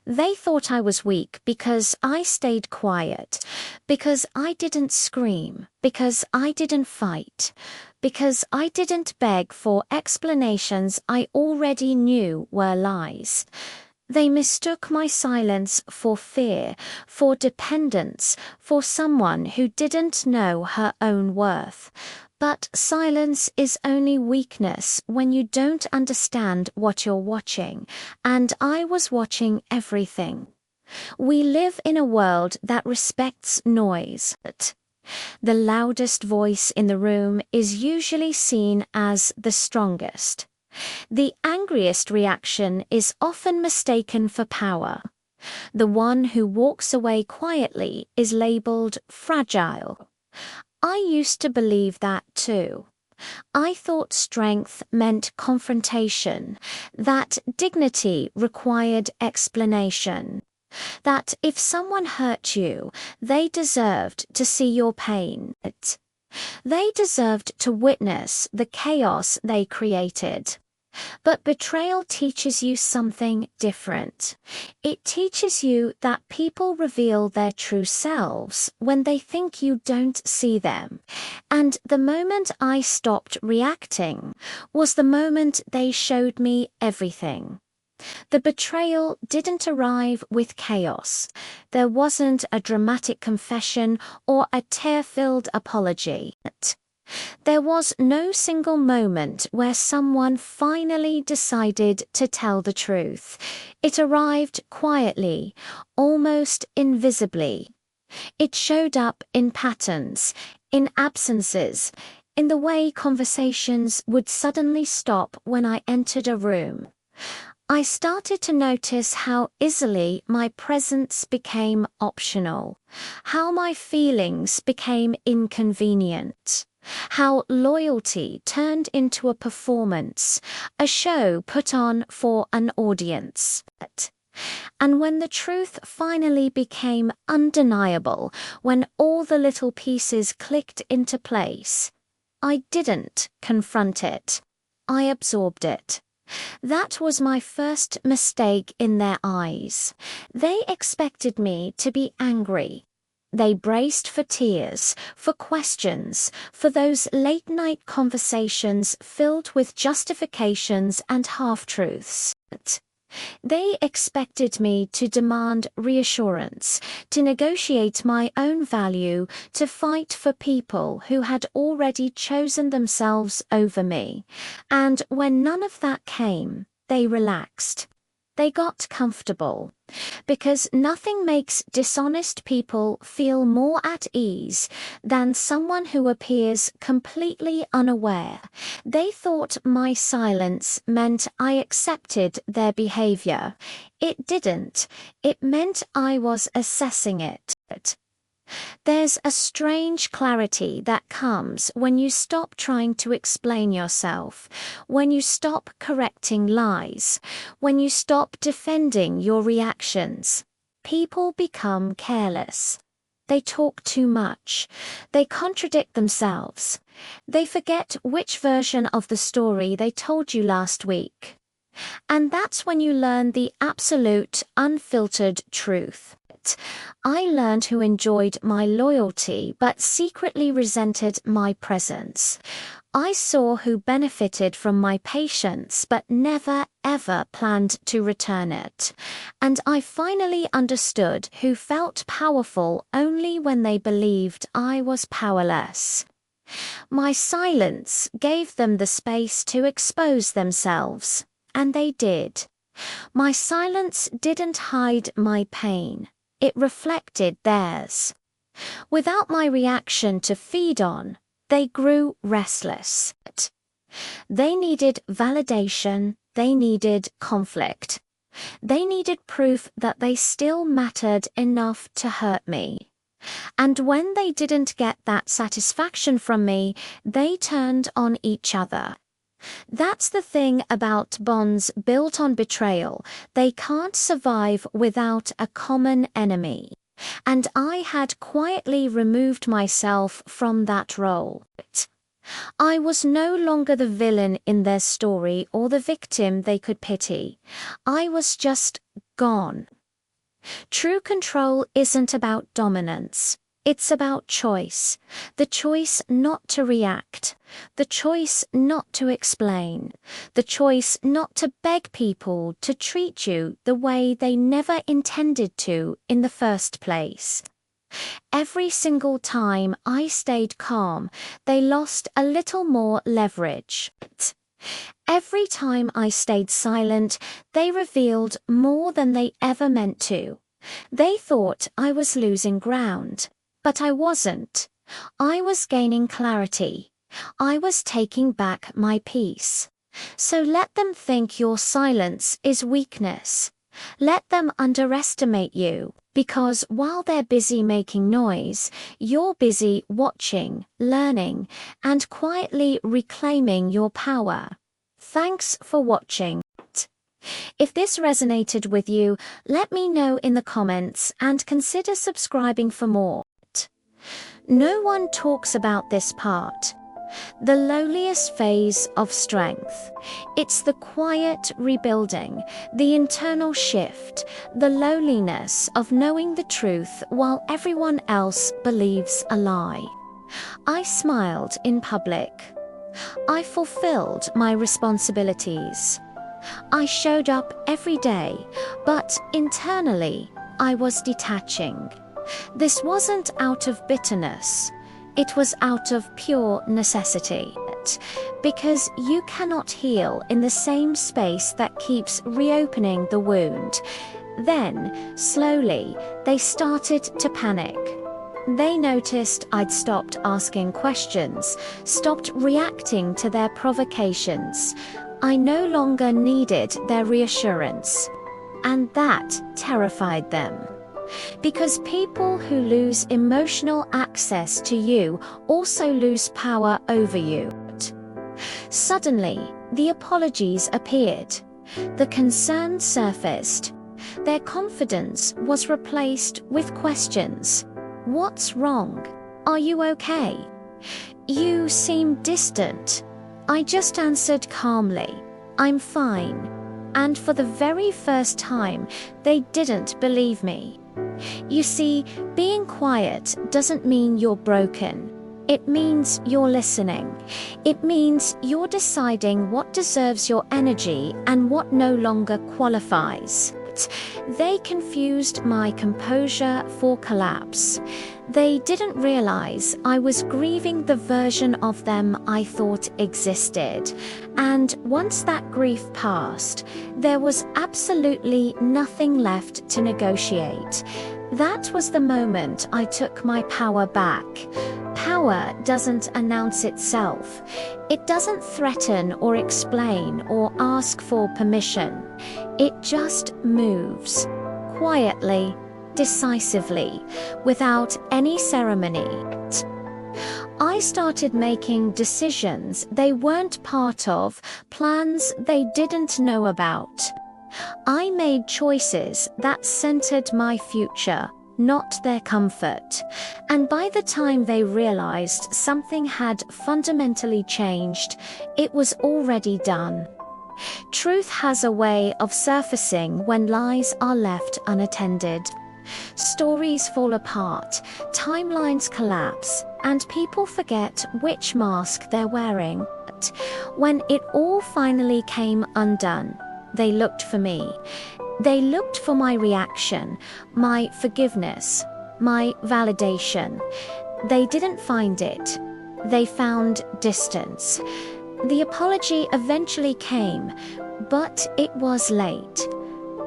They thought I was weak because I stayed quiet, because I didn't scream, because I didn't fight, because I didn't beg for explanations I already knew were lies. They mistook my silence for fear, for dependence, for someone who didn't know her own worth. But silence is only weakness when you don't understand what you're watching, and I was watching everything. We live in a world that respects noise. The loudest voice in the room is usually seen as the strongest. The angriest reaction is often mistaken for power. The one who walks away quietly is labeled fragile. I used to believe that too. I thought strength meant confrontation, that dignity required explanation, that if someone hurt you, they deserved to see your pain. They deserved to witness the chaos they created. But betrayal teaches you something different. It teaches you that people reveal their true selves when they think you don't see them. And the moment I stopped reacting was the moment they showed me everything. The betrayal didn't arrive with chaos. There wasn't a dramatic confession or a tear-filled apology. There was no single moment where someone finally decided to tell the truth. It arrived quietly, almost invisibly. It showed up in patterns, in absences, in the way conversations would suddenly stop when I entered a room. I started to notice how easily my presence became optional, how my feelings became inconvenient, how loyalty turned into a performance, a show put on for an audience. And when the truth finally became undeniable, when all the little pieces clicked into place, I didn't confront it. I absorbed it. That was my first mistake in their eyes. They expected me to be angry. They braced for tears, for questions, for those late-night conversations filled with justifications and half-truths. They expected me to demand reassurance, to negotiate my own value, to fight for people who had already chosen themselves over me. And when none of that came, they relaxed. They got comfortable. Because nothing makes dishonest people feel more at ease than someone who appears completely unaware. They thought my silence meant I accepted their behavior. It didn't. It meant I was assessing it. There's a strange clarity that comes when you stop trying to explain yourself, when you stop correcting lies, when you stop defending your reactions. People become careless. They talk too much. They contradict themselves. They forget which version of the story they told you last week. And that's when you learn the absolute, unfiltered truth. I learned who enjoyed my loyalty but secretly resented my presence. I saw who benefited from my patience but never ever planned to return it. And I finally understood who felt powerful only when they believed I was powerless. My silence gave them the space to expose themselves, and they did. My silence didn't hide my pain. It reflected theirs. Without my reaction to feed on, they grew restless. They needed validation, they needed conflict. They needed proof that they still mattered enough to hurt me. And when they didn't get that satisfaction from me, they turned on each other. That's the thing about bonds built on betrayal. They can't survive without a common enemy. And I had quietly removed myself from that role. I was no longer the villain in their story or the victim they could pity. I was just gone. True control isn't about dominance. It's about choice. The choice not to react. The choice not to explain. The choice not to beg people to treat you the way they never intended to in the first place. Every single time I stayed calm, they lost a little more leverage. Every time I stayed silent, they revealed more than they ever meant to. They thought I was losing ground. But I wasn't. I was gaining clarity. I was taking back my peace. So let them think your silence is weakness. Let them underestimate you, because while they're busy making noise, you're busy watching, learning, and quietly reclaiming your power. Thanks for watching. If this resonated with you, let me know in the comments and consider subscribing for more. No one talks about this part. The lowliest phase of strength. It's the quiet rebuilding, the internal shift, the loneliness of knowing the truth while everyone else believes a lie. I smiled in public. I fulfilled my responsibilities. I showed up every day, but internally, I was detaching. This wasn't out of bitterness. It was out of pure necessity. Because you cannot heal in the same space that keeps reopening the wound. Then, slowly, they started to panic. They noticed I'd stopped asking questions, stopped reacting to their provocations. I no longer needed their reassurance. And that terrified them. Because people who lose emotional access to you also lose power over you. Suddenly, the apologies appeared. The concern surfaced. Their confidence was replaced with questions. What's wrong? Are you okay? You seem distant. I just answered calmly, I'm fine. And for the very first time, they didn't believe me. You see, being quiet doesn't mean you're broken. It means you're listening. It means you're deciding what deserves your energy and what no longer qualifies. They confused my composure for collapse. They didn't realize I was grieving the version of them I thought existed. And once that grief passed, there was absolutely nothing left to negotiate. That was the moment I took my power back. Power doesn't announce itself. It doesn't threaten or explain or ask for permission. It just moves, quietly, decisively, without any ceremony. I started making decisions they weren't part of, plans they didn't know about. I made choices that centered my future, not their comfort. And by the time they realized something had fundamentally changed, it was already done. Truth has a way of surfacing when lies are left unattended. Stories fall apart, timelines collapse, and people forget which mask they're wearing. When it all finally came undone, they looked for me. They looked for my reaction, my forgiveness, my validation. They didn't find it. They found distance. The apology eventually came, but it was late.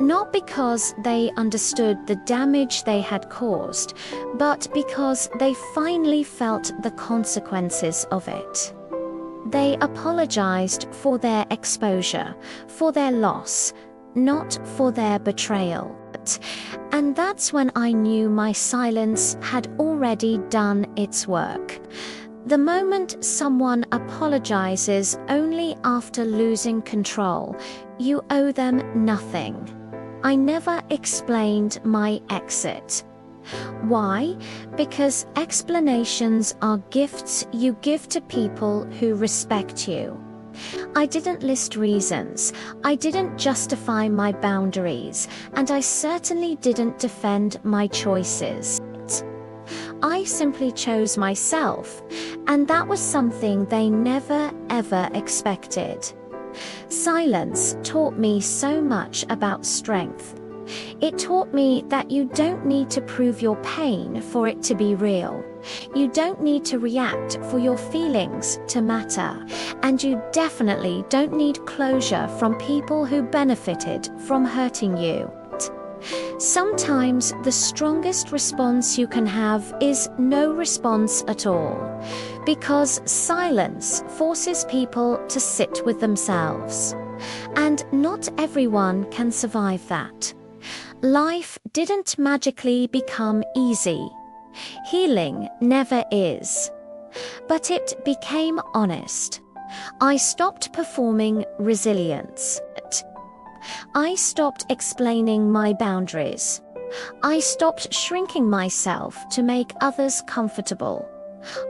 Not because they understood the damage they had caused, but because they finally felt the consequences of it. They apologized for their exposure, for their loss, not for their betrayal. And that's when I knew my silence had already done its work. The moment someone apologizes only after losing control, you owe them nothing. I never explained my exit. Why? Because explanations are gifts you give to people who respect you. I didn't list reasons, I didn't justify my boundaries, and I certainly didn't defend my choices. I simply chose myself, and that was something they never ever expected. Silence taught me so much about strength. It taught me that you don't need to prove your pain for it to be real. You don't need to react for your feelings to matter. And you definitely don't need closure from people who benefited from hurting you. Sometimes the strongest response you can have is no response at all, because silence forces people to sit with themselves. And not everyone can survive that. Life didn't magically become easy. Healing never is. But it became honest. I stopped performing resilience. I stopped explaining my boundaries. I stopped shrinking myself to make others comfortable.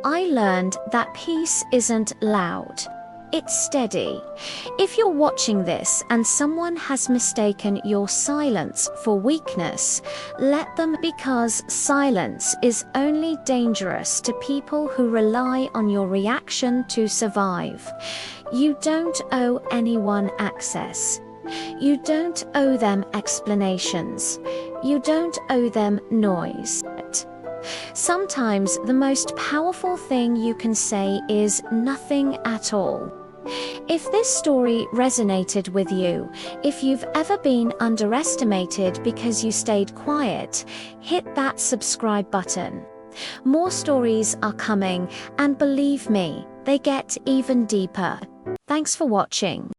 I learned that peace isn't loud. It's steady. If you're watching this and someone has mistaken your silence for weakness, let them, because silence is only dangerous to people who rely on your reaction to survive. You don't owe anyone access. You don't owe them explanations. You don't owe them noise. Sometimes the most powerful thing you can say is nothing at all. If this story resonated with you, if you've ever been underestimated because you stayed quiet, hit that subscribe button. More stories are coming, and believe me, they get even deeper. Thanks for watching.